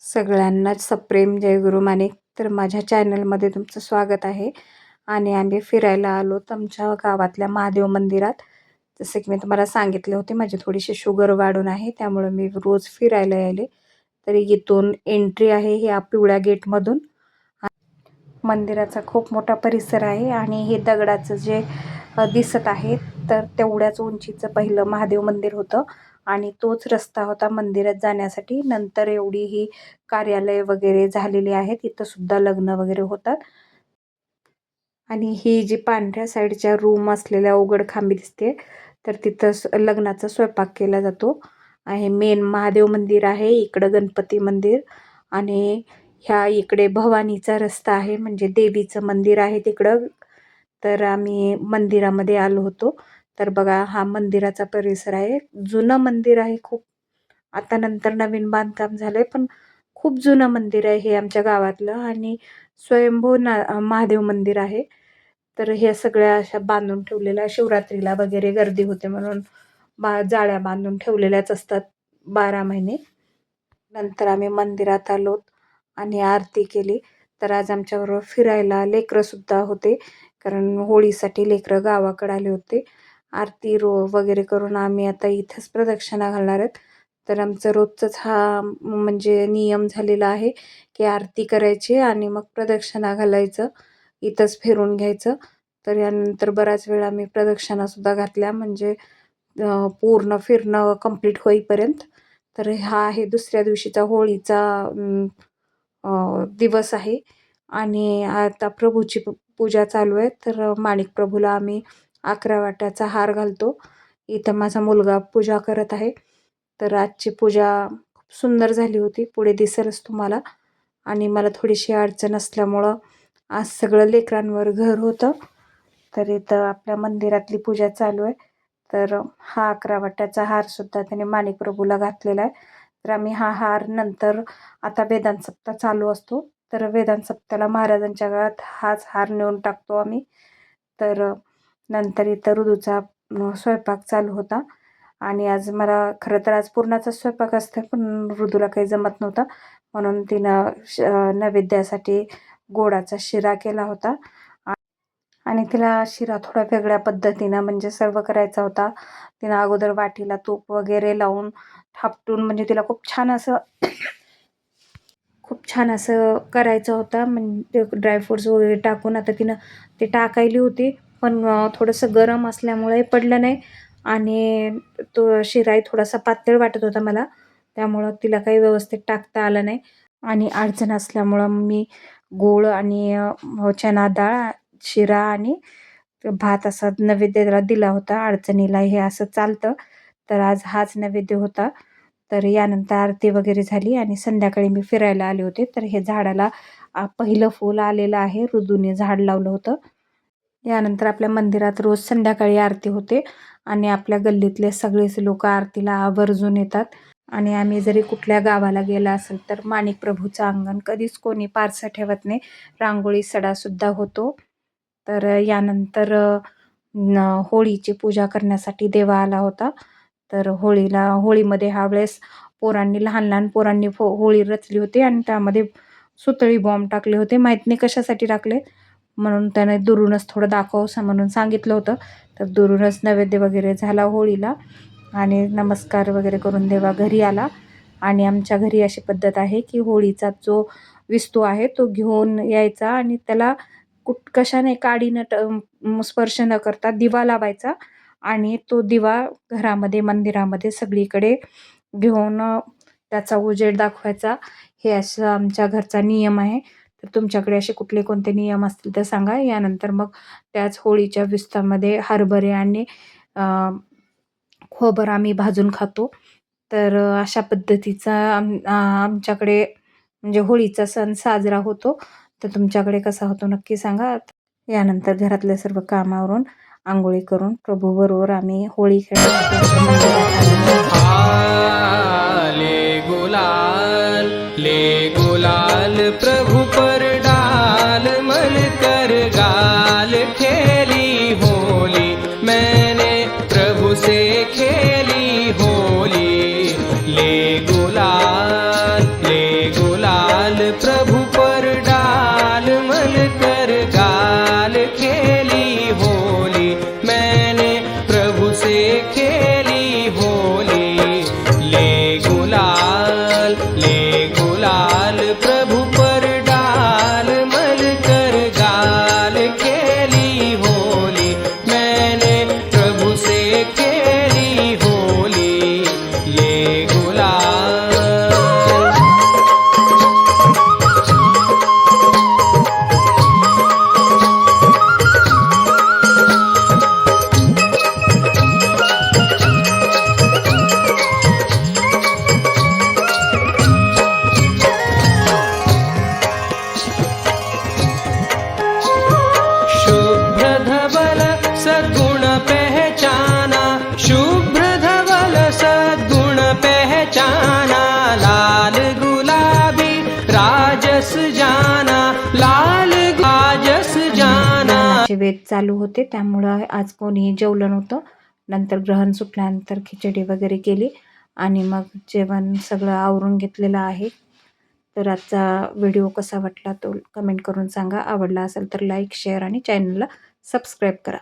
सगळ्यांनाच सप्रेम जय गुरु माणिक. तर माझ्या चॅनलमध्ये तुमचं स्वागत आहे. आणि आम्ही फिरायला आलो आमच्या गावातल्या महादेव मंदिरात. जसे की मी तुम्हाला सांगितले होते, माझी थोडीशी शुगर वाढून आहे, त्यामुळे मी रोज फिरायला यायले. तरी इथून एंट्री आहे ह्या पिवळ्या गेटमधून. मंदिराचा खूप मोठा परिसर आहे आणि हे दगडाचं जे दिसत आहे तर तेवढ्याच उंचीचं पहिलं महादेव मंदिर होतं आणि तोच रस्ता होता मंदिरात जाण्यासाठी. नंतर एवढी ही कार्यालय वगैरे झालेली आहेत, इथं सुद्धा लग्न वगैरे होतात. आणि ही जी पांढऱ्या साईडच्या रूम असलेल्या उघड खांबी दिसते, तर तिथं लग्नाचा स्वयंपाक केला जातो. आहे मेन महादेव मंदिर आहे, इकडं गणपती मंदिर आणि ह्या इकडे भवानीचा रस्ता आहे, म्हणजे देवीचं मंदिर आहे तिकडं. तर आम्ही मंदिरामध्ये आलो होतो. तर बघा हा मंदिराचा परिसर आहे. जुनं मंदिर आहे खूप. आता नंतर नवीन बांधकाम झालंय, पण खूप जुनं मंदिर आहे हे आमच्या गावातलं. आणि स्वयंभू महादेव मंदिर आहे. तर ह्या सगळ्या अशा बांधून ठेवलेल्या, शिवरात्रीला वगैरे गर्दी होते म्हणून जाळ्या बांधून ठेवलेल्याच असतात 12 महिने. नंतर आम्ही मंदिरात आलो आणि आरती केली. तर आज आमच्याबरोबर फिरायला लेकरंसुद्धा होते, कारण होळीसाठी लेकरं गावाकडे आले होते. आरती वगैरे करून आम्ही आता इथंच प्रदक्षिणा घालणार आहेत. तर आमचं रोजचंच हा म्हणजे नियम झालेला आहे की आरती करायची आणि मग प्रदक्षिणा घालायचं, इथंच फिरून घ्यायचं. तर यानंतर बराच वेळ आम्ही प्रदक्षिणासुद्धा घातल्या, म्हणजे पूर्ण फिरणं कंप्लीट होईपर्यंत. तर हा आहे दुसऱ्या दिवशीचा होळीचा दिवस आहे. आणि आता प्रभूची पूजा चालू आहे. तर माणिक प्रभूला आम्ही 11 वाट्याचा हार घालतो. इथं माझा मुलगा पूजा करत आहे. तर आजची पूजा खूप सुंदर झाली होती, पुढे दिसेलच तुम्हाला. आणि मला थोडीशी अडचण असल्यामुळं आज सगळं लेकरांवर घर होतं. तर इथं आपल्या मंदिरातली पूजा चालू आहे. तर हा 11 वाट्याचा हारसुद्धा त्याने माणिक प्रभूला घातलेला आहे. तर आम्ही हा हार नंतर, आता वेदांत सप्ताह चालू असतो, तर वेदांत सप्त्याला महाराजांच्या गळ्यात हाच हार नेऊन टाकतो आम्ही. तर नंतर इथं ऋदूचा स्वयंपाक चालू होता. आणि आज मला खरं तर आज पुरणाचा स्वयंपाक असतं, पण ऋदूला काही जमत नव्हतं, म्हणून तिनं नैवेद्यासाठी गोडाचा शिरा केला होता. आणि तिला शिरा थोडा वेगळ्या पद्धतीनं म्हणजे सर्व करायचा होता. तिनं अगोदर वाटीला तूप वगैरे लावून थापटून, म्हणजे तिला खूप छान असं करायचं होतं, म्हणजे ड्रायफ्रूट्स वगैरे टाकून. आता तिनं ते टाकायली होती, पण थोडंसं गरम असल्यामुळे पडलं नाही आणि तो शिराही थोडासा पातळ वाटत होता मला, त्यामुळं तिला काही व्यवस्थित टाकता आलं नाही. आणि अडचण असल्यामुळं मी गूळ आणि चणा डाळ, शिरा आणि भात असा नैवेद्याला दिला होता. अडचणीला हे असं चालतं, तर आज हाच नैवेद्य होता. तर यानंतर आरती वगैरे झाली आणि संध्याकाळी मी फिरायला आले होते. तर हे झाडाला पहिलं फूल आलेलं आहे, ऋदूने झाड लावलं होतं. यानंतर आपल्या मंदिरात रोज संध्याकाळी आरती होते आणि आपल्या गल्लीतले सगळेच लोक आरतीला आवर्जून येतात. आणि आम्ही जरी कुठल्या गावाला गेला असेल तर माणिक प्रभूचं अंगण कधीच कोणी पारसं ठेवत नाही, रांगोळी सडासुद्धा होतो. तर यानंतर होळीची पूजा करण्यासाठी देवा आला होता. तर होळीमध्ये ह्या वेळेस लहान लहान पोरांनी होळी रचली होती आणि त्यामध्ये सुतळी बॉम्ब टाकले होते. माहीत नाही कशासाठी टाकले, म्हणून त्याने दुरूनच थोडं दाखवसं म्हणून सांगितलं होतं. तर दुरूनच नैवेद्य वगैरे झाला होळीला आणि नमस्कार वगैरे करून देवा घरी आला. आणि आमच्या घरी अशी पद्धत आहे की होळीचा जो विस्तू आहे तो घेऊन यायचा आणि त्याला कशाने काडीनं स्पर्श न करता दिवा लावायचा आणि तो दिवा घरामध्ये, मंदिरामध्ये सगळीकडे घेऊन त्याचा उजेड दाखवायचा. हे असं आमच्या घरचा नियम आहे. तर तुमच्याकडे असे कुठले कोणते नियम असतील तर सांगा. यानंतर मग त्याच होळीच्या विस्तामध्ये हरभरे आणि खोबरं आम्ही भाजून खातो. तर अशा पद्धतीचा आमच्याकडे म्हणजे होळीचा सण साजरा होतो. तर तुमच्याकडे कसा होतो नक्की सांगा. यानंतर घरातले सर्व कामावरून आंघोळी करून प्रभूबरोबर आम्ही होळी खेळण्यासाठी मंदिरात आलेलो आहे. ले गुलाल प्रभु पर डाल, मन कर गाल खेली होली, मैंने प्रभु से खेली होली. ले गुलाल ये गुलाल प्रभु पर डाल मल कर गाल खेली होली मैंने प्रभु से खेली होली ये गुलाल। शुभ्र धवल सद्गुण पहचाना शुभ्र धवल सद्गुण पहचाना लाल गुलाबी राजस जाना लाल राजस जाना। चे वेद चालू होते त्यामुळं आज कोणीही जेवलं नव्हतं. नंतर ग्रहण सुटल्यानंतर खिचडी वगैरे केली आणि मग जेवण सगळं आवरून घेतलेलं आहे. तर आजचा व्हिडिओ कसा वाटला तो कमेंट करून सांगा. आवडला असेल तर लाईक शेअर आणि चॅनलला सबस्क्राईब करा.